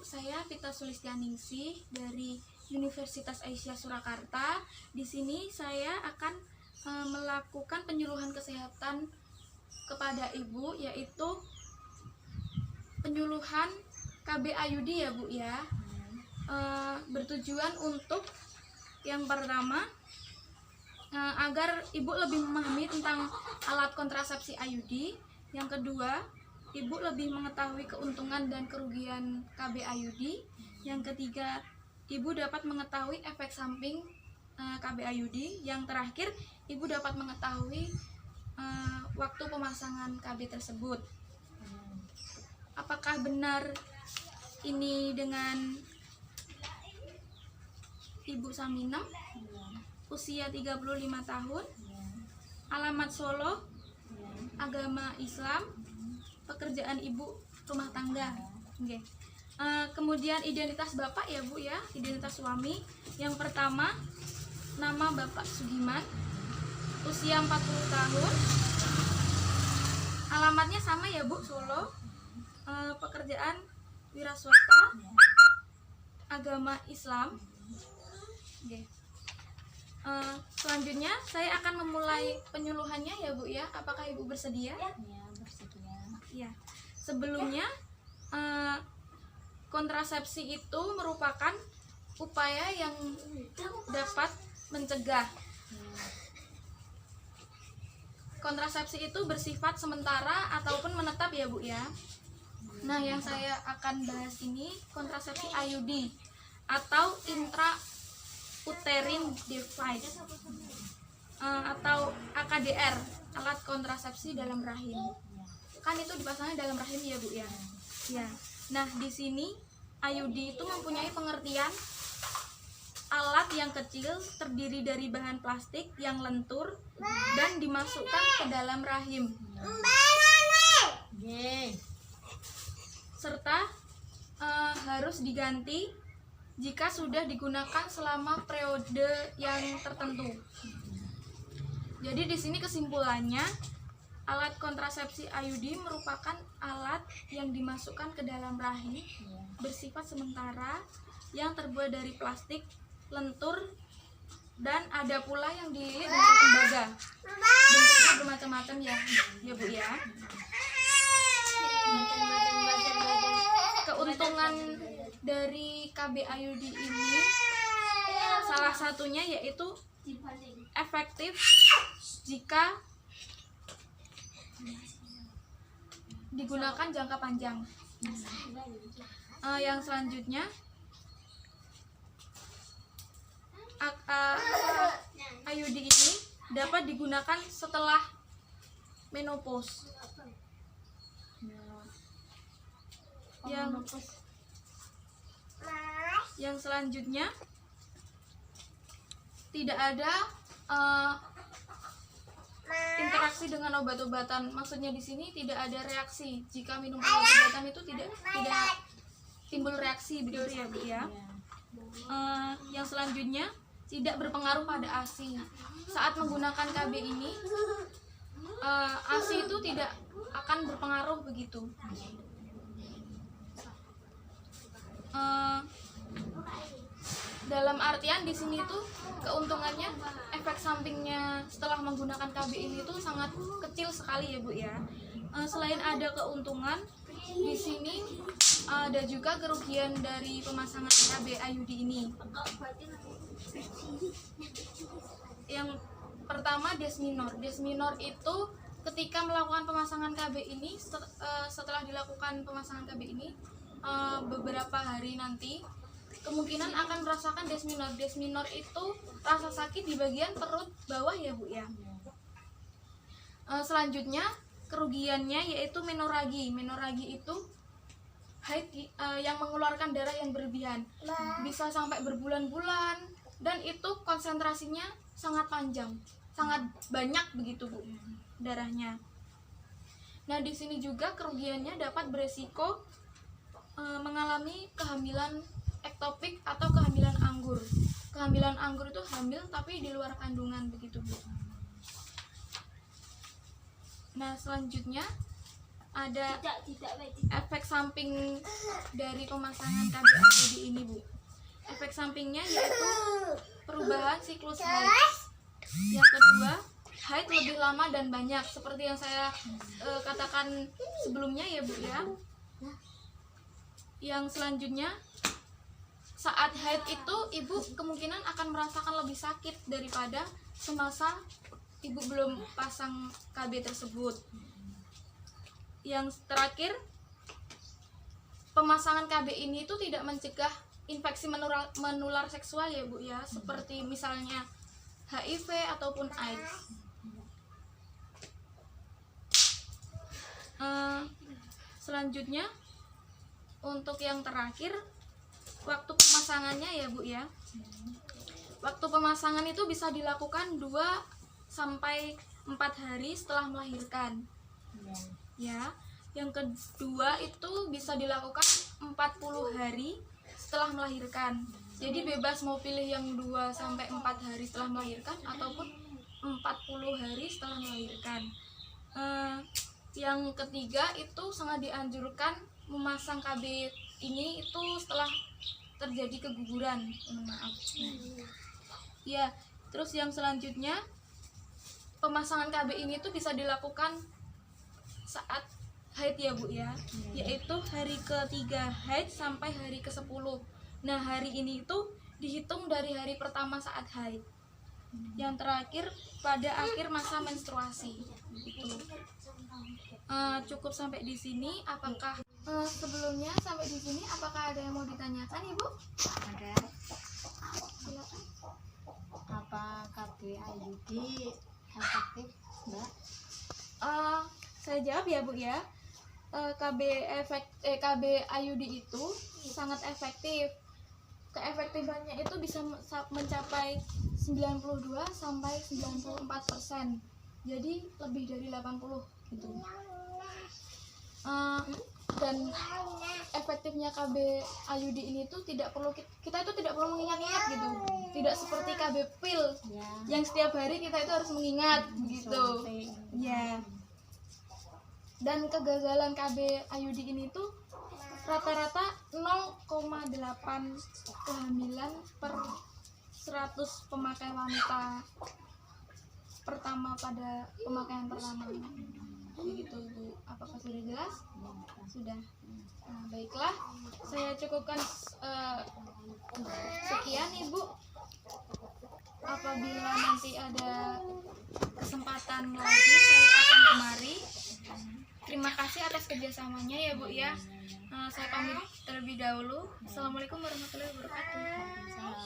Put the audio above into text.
saya Pita Sulistianingsih dari Universitas Aisyah Surakarta. Di sini saya akan melakukan penyuluhan kesehatan kepada Ibu, yaitu penyuluhan KB IUD ya Bu ya. Bertujuan untuk yang pertama agar Ibu lebih memahami tentang alat kontrasepsi IUD. Yang kedua, Ibu lebih mengetahui keuntungan dan kerugian KB IUD. Yang ketiga, Ibu dapat mengetahui efek samping KB IUD. Yang terakhir, Ibu dapat mengetahui waktu pemasangan KB tersebut. Apakah benar ini dengan Ibu Saminem, usia 35 tahun, alamat Solo, agama Islam, pekerjaan Ibu rumah tangga. Okay. Kemudian identitas Bapak ya Bu ya, identitas suami. Yang pertama, nama Bapak Sugiman, usia 40 tahun, alamatnya sama ya Bu, Solo, pekerjaan wira swasta, agama Islam. Okay. Selanjutnya saya akan memulai penyuluhannya ya Bu ya. Apakah Ibu bersedia? Ya, bersedia. Ya. Sebelumnya kontrasepsi itu merupakan upaya yang dapat mencegah. Kontrasepsi itu bersifat sementara ataupun menetap ya Bu ya. Nah, yang saya akan bahas ini kontrasepsi IUD atau intrauterine device atau AKDR, alat kontrasepsi dalam rahim. Kan itu dipasangnya dalam rahim ya Bu ya. Ya. Nah, di sini IUD itu mempunyai pengertian alat yang kecil terdiri dari bahan plastik yang lentur dan dimasukkan ke dalam rahim. Serta harus diganti jika sudah digunakan selama periode yang tertentu. Jadi di sini kesimpulannya, alat kontrasepsi IUD merupakan alat yang dimasukkan ke dalam rahim bersifat sementara yang terbuat dari plastik lentur dan ada pula yang dililit dengan tembaga. Bentuknya bermacam-macam ya Bu ya. Keuntungan dari KB IUD ini salah satunya yaitu efektif jika digunakan jangka panjang. Yang selanjutnya IUD ini dapat digunakan setelah menopause. Yang selanjutnya tidak ada interaksi dengan obat-obatan. Maksudnya di sini tidak ada reaksi. Jika minum obat-obatan itu tidak timbul reaksi begitu ya Bu ya. Yang selanjutnya tidak berpengaruh pada ASI. Saat menggunakan KB ini ASI itu tidak akan berpengaruh begitu. Dalam artian di sini tuh keuntungannya, efek sampingnya setelah menggunakan KB ini tuh sangat kecil sekali ya Bu ya. Selain ada keuntungan, di sini ada juga kerugian dari pemasangan KB IUD ini. Yang pertama desminor. Desminor itu ketika melakukan pemasangan KB ini, setelah dilakukan pemasangan KB ini beberapa hari nanti kemungkinan akan merasakan desminor. Desminor itu rasa sakit di bagian perut bawah ya Bu ya. Selanjutnya kerugiannya yaitu menoragi. Menoragi itu haid yang mengeluarkan darah yang berlebihan, bisa sampai berbulan-bulan dan itu konsentrasinya sangat panjang, sangat banyak begitu Bu darahnya. Nah, di sini juga kerugiannya dapat beresiko mengalami kehamilan ektopik atau kehamilan anggur. Kehamilan anggur itu hamil tapi di luar kandungan begitu Bu. Nah, selanjutnya ada efek samping dari pemasangan KB IUD ini, Bu. Efek sampingnya yaitu perubahan siklus haid. Yang kedua, haid lebih lama dan banyak, seperti yang saya katakan sebelumnya ya, Bu ya. Yang selanjutnya, saat haid itu ibu kemungkinan akan merasakan lebih sakit daripada semasa ibu belum pasang KB tersebut. Yang terakhir, pemasangan KB ini itu tidak mencegah infeksi menular seksual ya, Bu ya, seperti misalnya HIV ataupun AIDS. Selanjutnya, untuk yang terakhir, waktu pemasangannya ya, Bu ya. Waktu pemasangan itu bisa dilakukan 2 sampai 4 hari setelah melahirkan. Ya. Yang kedua itu bisa dilakukan 40 hari setelah melahirkan. Jadi bebas mau pilih yang 2 sampai 4 hari setelah melahirkan ataupun 40 hari setelah melahirkan. Yang ketiga itu sangat dianjurkan memasang KB ini itu setelah terjadi keguguran. Maaf. Ya, terus yang selanjutnya, pemasangan KB ini tuh bisa dilakukan saat haid ya, Bu ya, yaitu hari ketiga haid sampai hari ke-10. Nah, hari ini itu dihitung dari hari pertama saat haid. Yang terakhir pada akhir masa menstruasi. Gitu. Cukup sampai di sini. Apakah sebelumnya sampai di sini apakah ada yang mau ditanyakan, Ibu? Ada. Silakan. Apa KB IUD efektif, Mbak? Saya jawab ya, Bu ya. KB IUD itu sangat efektif. Keefektifannya itu bisa mencapai 92 sampai 94%. Jadi lebih dari 80 gitu. Dan efektifnya KB IUD ini tuh tidak perlu kita itu tidak perlu mengingat-ingat gitu. Tidak seperti KB pil yang setiap hari kita itu harus mengingat begitu. Ya. Dan kegagalan KB IUD ini tuh rata-rata 0,8 kehamilan per 100 pemakai wanita pertama pada pemakaian pertama. Begitu, Bu. Apakah sudah jelas? Sudah. Nah, baiklah, saya cukupkan sekian, Ibu. Apabila nanti ada kesempatan lagi saya akan kemari. Terima kasih atas kerjasamanya ya, Bu ya. Saya pamit terlebih dahulu. Assalamualaikum warahmatullahi wabarakatuh.